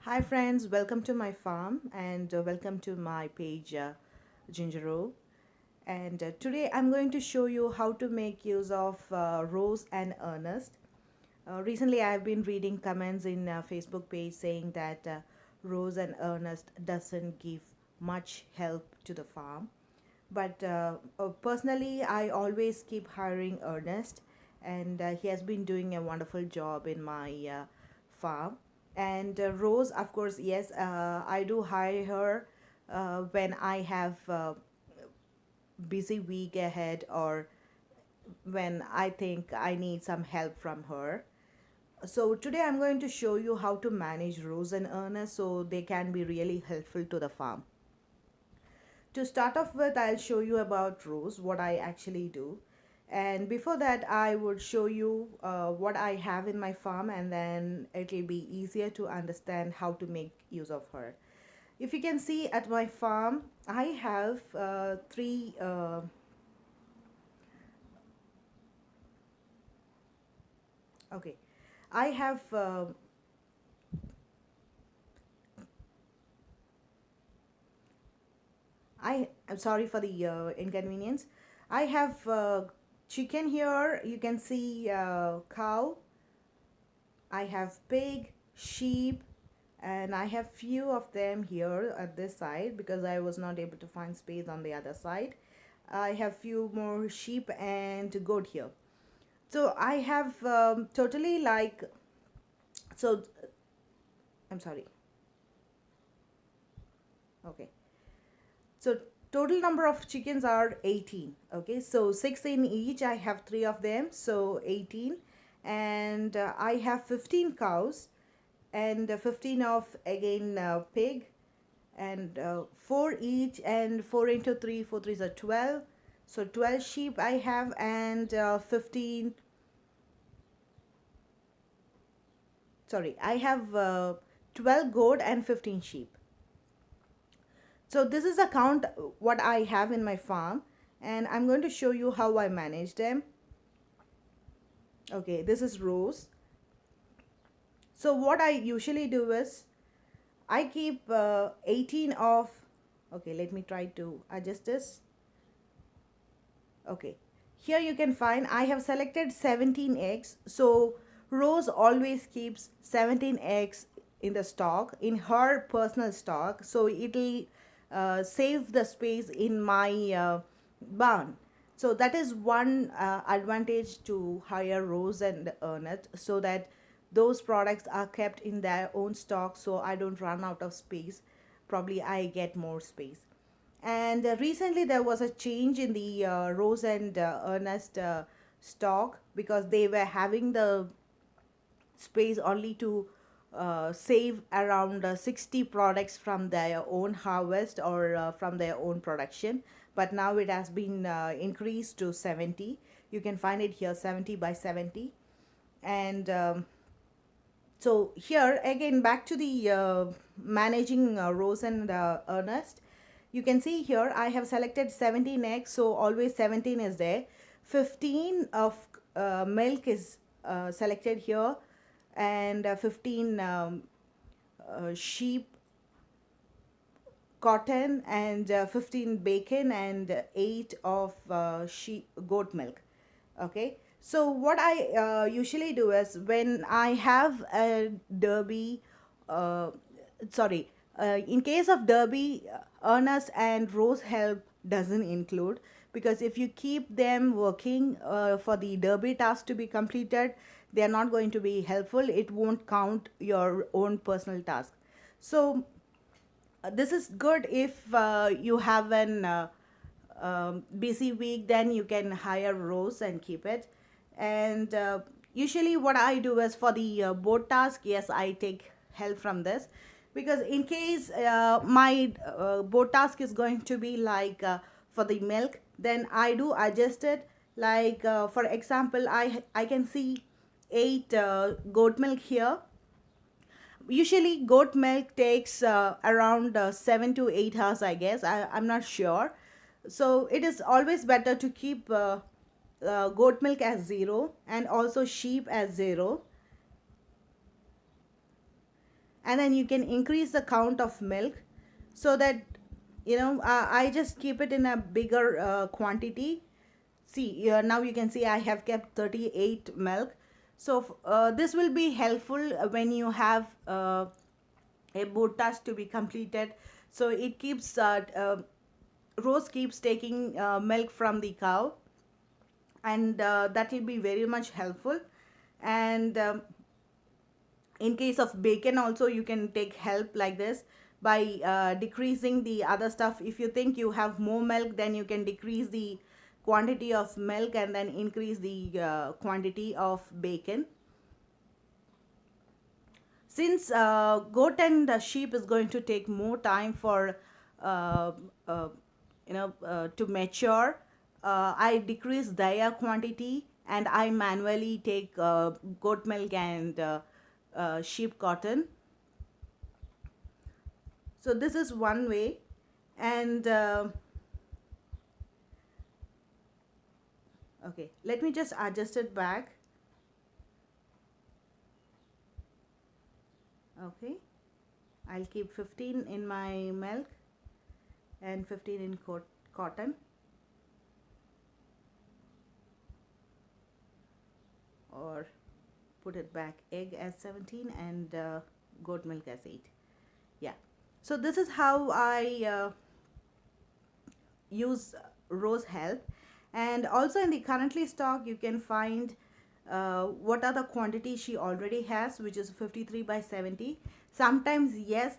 Hi friends, welcome to my farm and welcome to my page Ginger. And today I'm going to show you how to make use of Rose and Earnest. Recently I've been reading comments in Facebook page saying that Rose and Earnest doesn't give much help to the farm. But personally I always keep hiring Ernest, and he has been doing a wonderful job in my farm. And Rose, of course, yes, I do hire her when I have busy week ahead, or when I think I need some help from her. So today I'm going to show you how to manage Rose and Ernest so they can be really helpful to the farm. To start off with, I'll show you about Rose, what I actually do. And before that, I would show you what I have in my farm, and then it'll be easier to understand how to make use of her. If you can see at my farm, I have three. Okay, I have. I'm sorry for the inconvenience. I have chicken here. You can see cow. I have pig, sheep, and I have few of them here at this side because I was not able to find space on the other side. I have few more sheep and goat here. So I have totally like, so I'm sorry. Okay. So total number of chickens are 18. Okay. So 6 in each. I have 3 of them. So 18. And I have 15 cows, and 15 of again pig, and 4 each, and 4 into 3, 4 threes are 12. So 12 sheep I have, and 15, sorry, I have 12 goat and 15 sheep. So this is a count what I have in my farm, and I'm going to show you how I manage them. Okay, this is Rose. So what I usually do is I keep 18 of, okay, let me try to adjust this. Okay, here you can find I have selected 17 eggs. So Rose always keeps 17 eggs in the stock, in her personal stock. So it'll save the space in my barn. So that is one advantage to hire Rose and Ernest, so that those products are kept in their own stock, so I don't run out of space. Probably I get more space. And recently there was a change in the Rose and Ernest stock, because they were having the space only to save around 60 products from their own harvest, or from their own production. But now it has been increased to 70. You can find it here, 70 by 70. And so here again, back to the managing Rose and Ernest. You can see here I have selected 17 eggs, so always 17 is there. 15 of milk is selected here, and 15 sheep cotton, and 15 bacon, and 8 of sheep goat milk. Okay, so what I usually do is, when I have a derby, uh, sorry, in case of derby, Ernest and Rose help doesn't include, because if you keep them working for the derby task to be completed, they are not going to be helpful. It won't count your own personal task. So this is good if you have an busy week, then you can hire Rose and keep it. And usually what I do is, for the board task, yes, I take help from this, because in case my board task is going to be like for the milk, then I do adjust it. Like for example, I can see 8 goat milk here. Usually goat milk takes around 7 to 8 hours, I guess. I'm not sure. So it is always better to keep goat milk as 0, and also sheep as 0. and then you can increase the count of milk, so that I just keep it in a bigger quantity. See, now you can see I have kept 38 milk. So this will be helpful when you have a boat task to be completed. So it keeps Rose keeps taking milk from the cow, and that will be very much helpful. And in case of bacon also, you can take help like this by decreasing the other stuff. If you think you have more milk, then you can decrease the quantity of milk and then increase the quantity of bacon. Since goat and sheep is going to take more time for uh, uh, to mature, I decrease their quantity, and I manually take goat milk and sheep cotton. So this is one way. And okay, let me just adjust it back. Okay, I'll keep 15 in my milk and 15 in cotton, or put it back, egg as 17 and goat milk as 8. Yeah, so this is how I use Rose Health. And also in the currently stock, you can find what are the quantity she already has, which is 53/70. Sometimes, yes,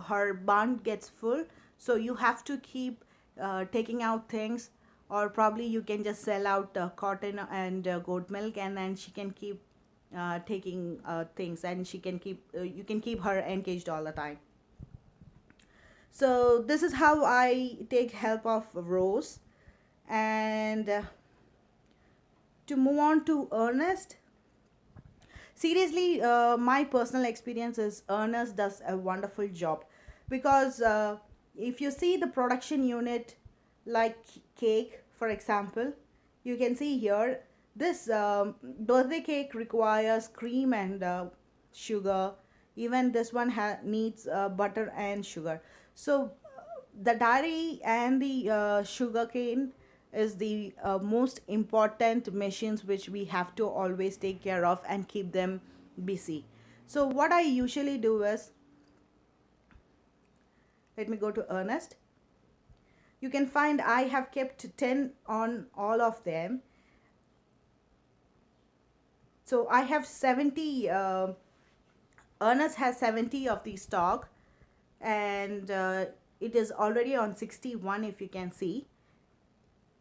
her barn gets full, so you have to keep taking out things, or probably you can just sell out cotton and goat milk, and then she can keep taking things, and she can keep you can keep her engaged all the time. So this is how I take help of Rose. And to move on to Earnest, seriously, my personal experience is Ernest does a wonderful job, because if you see the production unit, like cake for example, you can see here this birthday cake requires cream and sugar. Even this one needs butter and sugar. So the dairy and the sugar cane is the most important machines which we have to always take care of and keep them busy. So what I usually do is, let me go to Earnest. You can find I have kept 10 on all of them. So I have 70. Earnest has 70 of the stock, and it is already on 61, if you can see.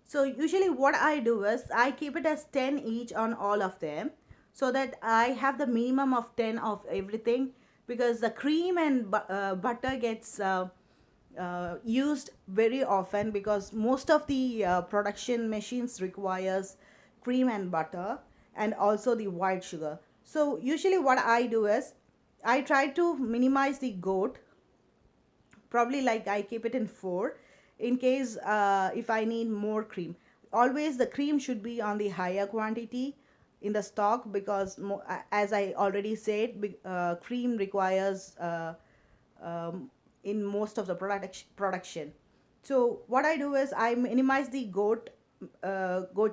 So usually what I do is I keep it as 10 each on all of them, so that I have the minimum of 10 of everything, because the cream and butter gets used very often, because most of the production machines requires cream and butter, and also the white sugar. So usually what I do is I try to minimize the goat. Probably like I keep it in 4, in case if I need more cream. Always the cream should be on the higher quantity in the stock, because as I already said, cream requires in most of the production. So what I do is I minimize the goat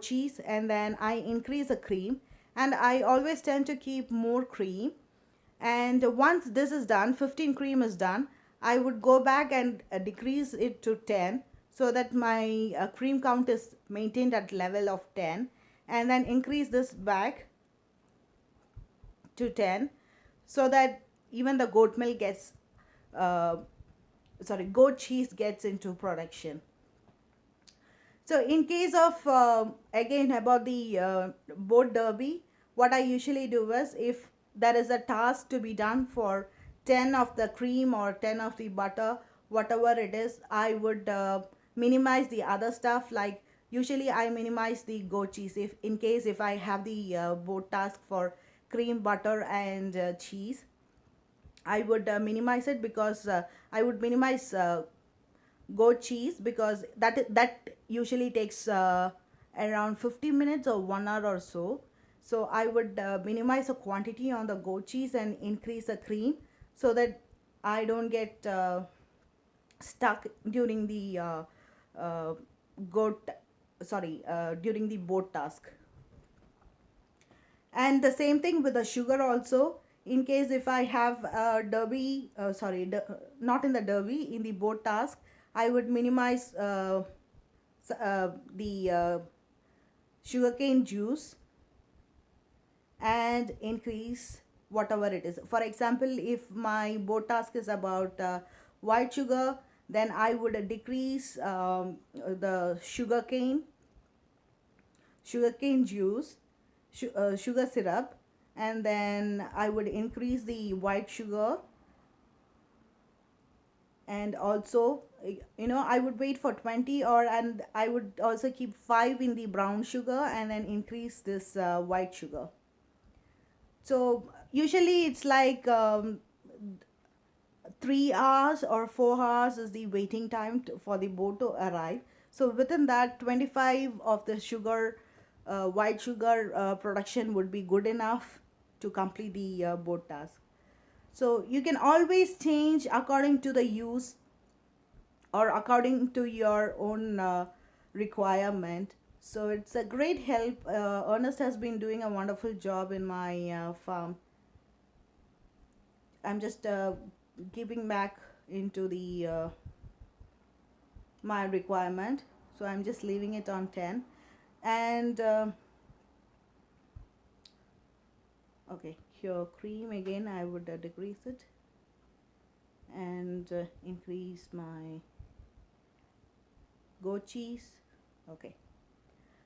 cheese, and then I increase the cream, and I always tend to keep more cream. And once this is done, 15 cream is done, I would go back and decrease it to 10, so that my cream count is maintained at level of 10, and then increase this back to 10, so that even the goat milk gets uh, goat cheese gets into production. So in case of again about the boat derby, what I usually do is, if there is a task to be done for 10 of the cream or 10 of the butter, whatever it is, I would minimize the other stuff. Like usually I minimize the goat cheese, if in case if I have the boat task for cream, butter and cheese, I would minimize it, because I would minimize goat cheese, because that usually takes around 50 minutes or 1 hour or so. So I would minimize the quantity on the goat cheese and increase the cream, so that I don't get stuck during the uh, goat during the boat task. And the same thing with the sugar also. In case if I have a derby, not in the derby, in the boat task, I would minimize the sugarcane juice and increase whatever it is. For example, if my board task is about white sugar, then I would decrease the sugarcane juice, sugar syrup, and then I would increase the white sugar. And also, I would wait for 20, or and I would also keep 5 in the brown sugar and then increase this white sugar. So usually it's like 3 hours or 4 hours is the waiting time for the boat to arrive. So within that, 25 of the sugar, white sugar production would be good enough to complete the boat task. So you can always change according to the use or according to your own requirement. So it's a great help. Ernest has been doing a wonderful job in my farm. I'm just giving back into the my requirement. So I'm just leaving it on 10. And okay, here cream again, I would decrease it and increase my goat cheese. Okay,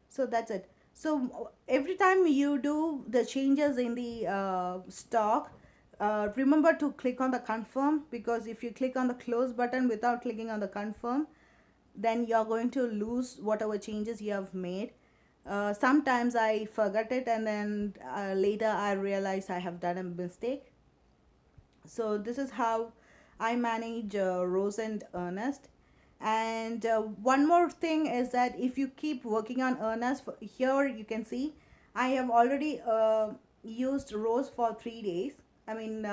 so that's it. So every time you do the changes in the stock, remember to click on the confirm, because if you click on the close button without clicking on the confirm, then you're going to lose whatever changes you have made. Sometimes I forget it, and then later I realize I have done a mistake. So this is how I manage Rose and Ernest. And one more thing is that if you keep working on Ernest, here you can see I have already used Rose for 3 days. I mean,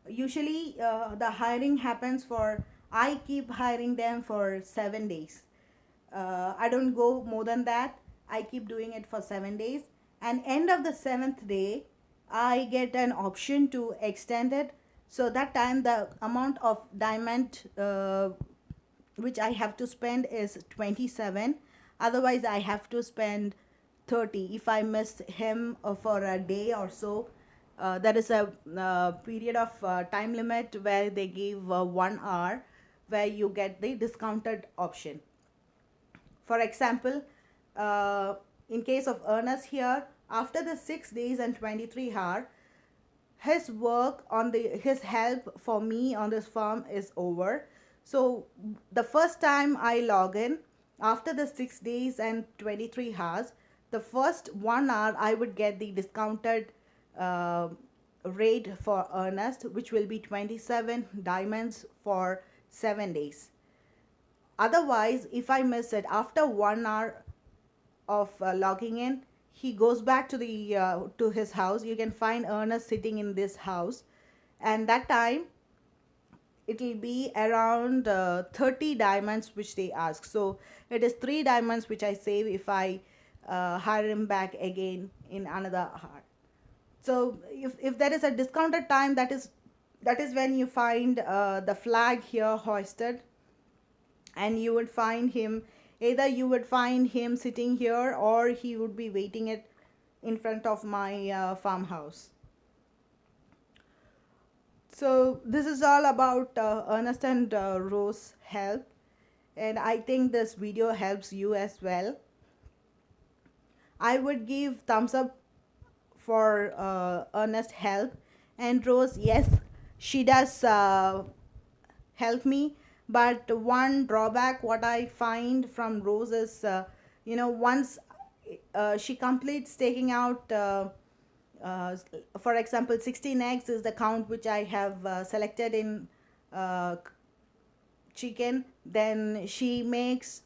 usually the hiring happens for, I keep hiring them for 7 days. I don't go more than that. I keep doing it for 7 days, and end of the seventh day I get an option to extend it. So that time the amount of diamond which I have to spend is 27. Otherwise I have to spend 30 if I miss him for a day or so. There is a period of time limit where they give 1 hour where you get the discounted option. For example, uh, in case of Ernest here, after the 6 days and 23 hours, his work on the his help for me on this farm is over. So the first time I log in after the 6 days and 23 hours, the first 1 hour I would get the discounted uh, rate for Ernest, which will be 27 diamonds for 7 days. Otherwise, if I miss it after 1 hour of logging in, he goes back to his house. You can find Ernest sitting in this house, and that time it will be around 30 diamonds which they ask. So it is 3 diamonds which I save if I hire him back again in another hour. So if there is a discounted time, that is when you find the flag here hoisted, and you would find him, either you would find him sitting here or he would be waiting it in front of my farmhouse. So this is all about Ernest and Rose help, and I think this video helps you as well. I would give thumbs up for Ernest help, and Rose, yes, she does help me. But one drawback what I find from Rose is, once she completes taking out uh, for example 16 eggs is the count which I have selected in uh, chicken, then she makes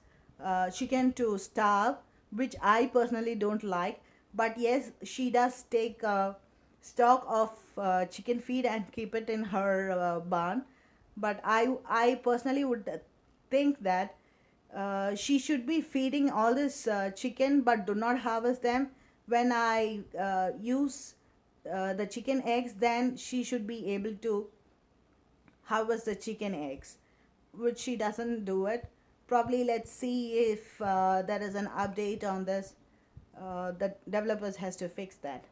chicken to starve, which I personally don't like. But yes, she does take stock of chicken feed and keep it in her barn. But I personally would think that she should be feeding all this chicken, but do not harvest them. When I use the chicken eggs, then she should be able to harvest the chicken eggs, which she doesn't do it. Probably let's see if there is an update on this. The developers has to fix that.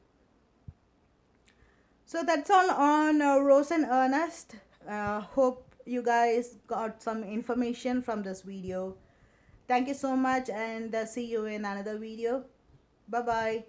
So that's all on Rose and Ernest. Hope you guys got some information from this video. Thank you so much, and see you in another video. Bye bye.